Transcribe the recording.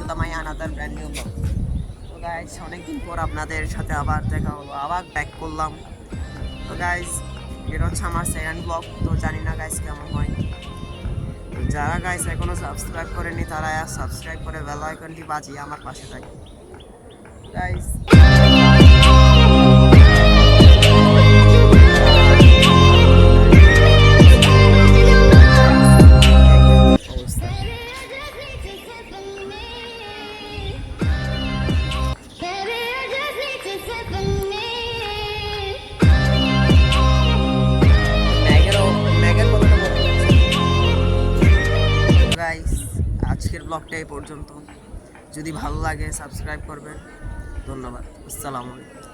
To the my another brand new blog. তো guys অনেকদিন পর আপনাদের সাথে আবার দেখা হলো, আবার ব্যাক করলাম। তো গাইজ এটা হচ্ছে আমার সেকেন্ড ব্লগ। তো জানি না গাইজ কেমন হয়। তো যারা গাইজ এখনো সাবস্ক্রাইব করেনি তারা সাবস্ক্রাইব করে বেল আইকনটি বাজিয়ে আমার পাশে থাকে গাইজ। আজকের ব্লগটা এই পর্যন্ত। যদি ভালো লাগে সাবস্ক্রাইব করবেন। ধন্যবাদ। আসসালামু আলাইকুম।